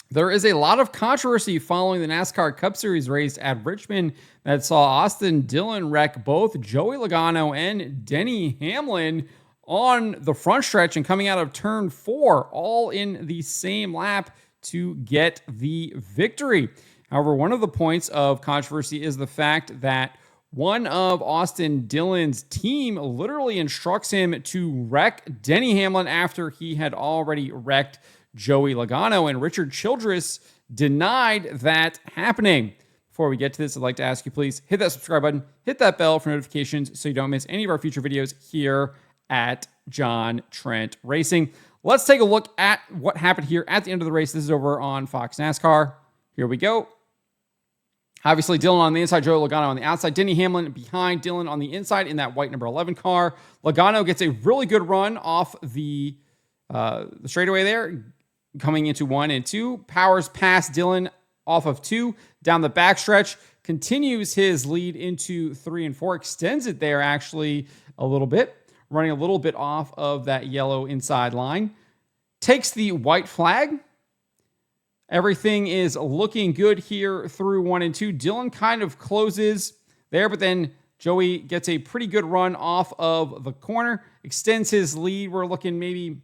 There is a lot of controversy following the NASCAR Cup Series race at Richmond that saw Austin Dillon wreck both Joey Logano and Denny Hamlin on the front stretch and coming out of turn 4, all in the same lap to get the victory. However, one of the points of controversy is the fact that one of Austin Dillon's team literally instructs him to wreck Denny Hamlin after he had already wrecked Joey Logano, and Richard Childress denied that happening. Before we get to this, I'd like to ask you, please hit that subscribe button, hit that bell for notifications so you don't miss any of our future videos here at John Trent Racing. Let's take a look at what happened here at the end of the race. This is over on Fox NASCAR. Here we go. Obviously, Dillon on the inside, Joey Logano on the outside. Denny Hamlin behind Dillon on the inside in that white number 11 car. Logano gets a really good run off the straightaway there, coming into 1 and 2, powers past Dillon off of 2, down the backstretch, continues his lead into 3 and 4, extends it there actually a little bit, running a little bit off of that yellow inside line, takes the white flag. Everything is looking good here through 1 and 2. Dillon kind of closes there, but then Joey gets a pretty good run off of the corner, extends his lead. We're looking maybe,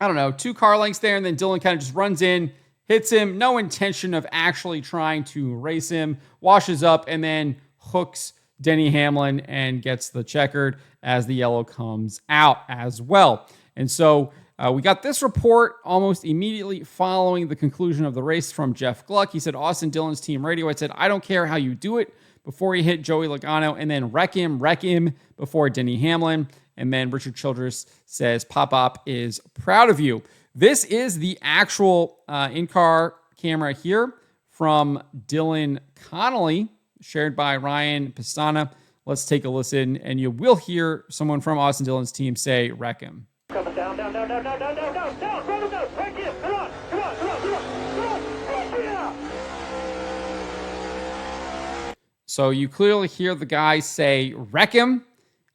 2 car lengths there, and then Dillon kind of just runs in, hits him, no intention of actually trying to race him, washes up, and then hooks Denny Hamlin and gets the checkered as the yellow comes out as well. And so we got this report almost immediately following the conclusion of the race from Jeff Gluck. He said, Austin Dillon's team radio had said, I don't care how you do it, before he hit Joey Logano, and then wreck him before Denny Hamlin. And then Richard Childress says, Pop is proud of you. This is the actual in-car camera here from Dylan Connolly, shared by Ryan Pistana. Let's take a listen, and you will hear someone from Austin Dillon's team say, wreck him. Coming down, run him down, wreck him, come on, yeah! So you clearly hear the guy say, wreck him,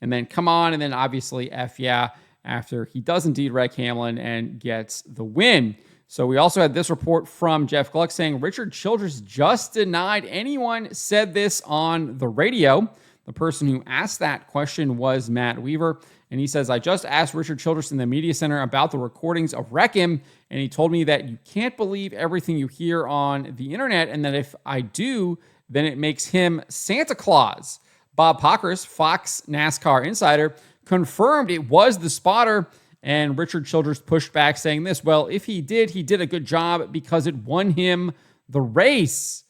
and then come on, and then obviously F yeah, after he does indeed wreck Hamlin and gets the win. So we also had this report from Jeff Gluck saying Richard Childress just denied anyone said this on the radio. The person who asked that question was Matt Weaver, and he says, I just asked Richard Childress in the media center about the recordings of Wreck Him, and he told me that you can't believe everything you hear on the internet, and that if I do, then it makes him Santa Claus. Bob Pockris, Fox NASCAR insider, confirmed it was the spotter, and Richard Childress pushed back saying this, well, if he did a good job because it won him the race.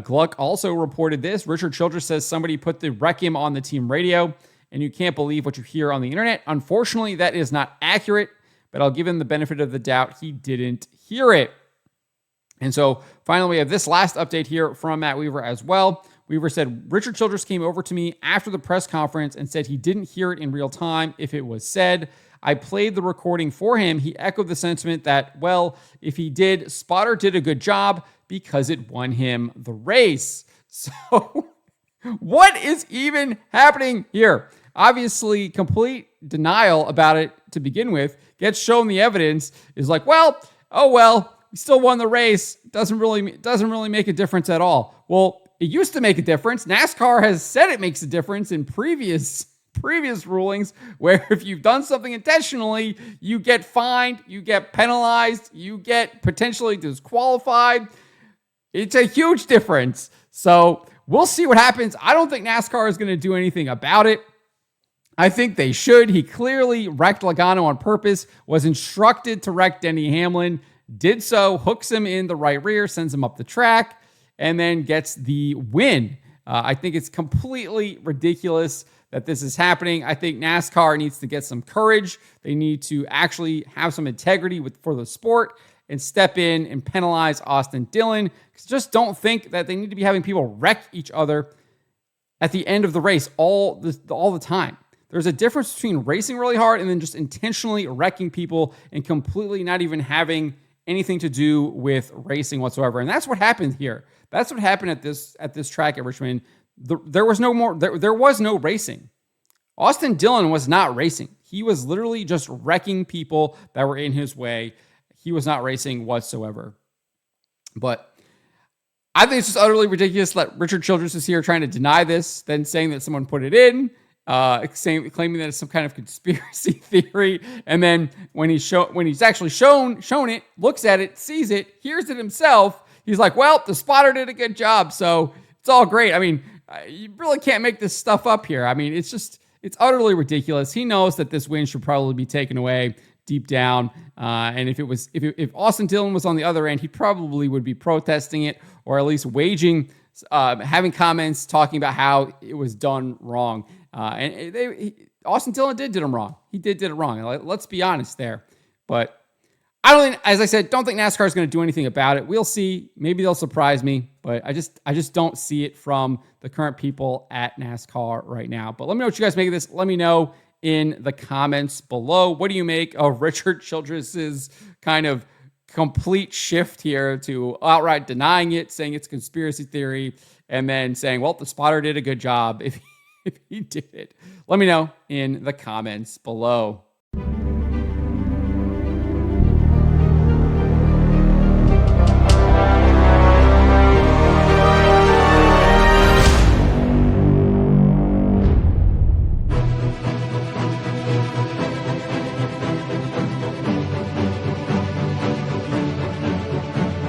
Gluck also reported this. Richard Childress says somebody put the wreck him on the team radio, and you can't believe what you hear on the internet. Unfortunately, that is not accurate, but I'll give him the benefit of the doubt. He didn't hear it. And so finally, we have this last update here from Matt Weaver as well. Weaver said, Richard Childress came over to me after the press conference and said he didn't hear it in real time if it was said. I played the recording for him. He echoed the sentiment that, well, if he did, spotter did a good job because it won him the race. So what is even happening here? Obviously, complete denial about it to begin with. Gets shown the evidence, is like, well, we still won the race. Doesn't really make a difference at all. Well, it used to make a difference. NASCAR has said it makes a difference in previous rulings, where if you've done something intentionally, you get fined, you get penalized, you get potentially disqualified. It's a huge difference. So we'll see what happens. I don't think NASCAR is going to do anything about it. I think they should. He clearly wrecked Logano on purpose, was instructed to wreck Denny Hamlin, did so, hooks him in the right rear, sends him up the track, and then gets the win. I think it's completely ridiculous that this is happening. I think NASCAR needs to get some courage. They need to actually have some integrity for the sport and step in and penalize Austin Dillon. Just don't think that they need to be having people wreck each other at the end of the race all the time. There's a difference between racing really hard and then just intentionally wrecking people and completely not even having anything to do with racing whatsoever. And that's what happened here. That's what happened at this track at Richmond. There was no racing. Austin Dillon was not racing. He was literally just wrecking people that were in his way. He was not racing whatsoever. But I think it's just utterly ridiculous that Richard Childress is here trying to deny this, then saying that someone put it in, claiming that it's some kind of conspiracy theory, and then when he's actually shown it, looks at it, sees it, hears it himself, he's like, "Well, the spotter did a good job, so it's all great." I mean, you really can't make this stuff up here. I mean, it's utterly ridiculous. He knows that this win should probably be taken away deep down. And if Austin Dillon was on the other end, he probably would be protesting it, or at least having comments talking about how it was done wrong. Austin Dillon did him wrong. He did it wrong. Let's be honest there. But as I said, don't think NASCAR is going to do anything about it. We'll see. Maybe they'll surprise me, but I just don't see it from the current people at NASCAR right now. But let me know what you guys make of this. Let me know in the comments below. What do you make of Richard Childress's kind of complete shift here to outright denying it, saying it's a conspiracy theory, and then saying, well, the spotter did a good job if he did it? Let me know in the comments below.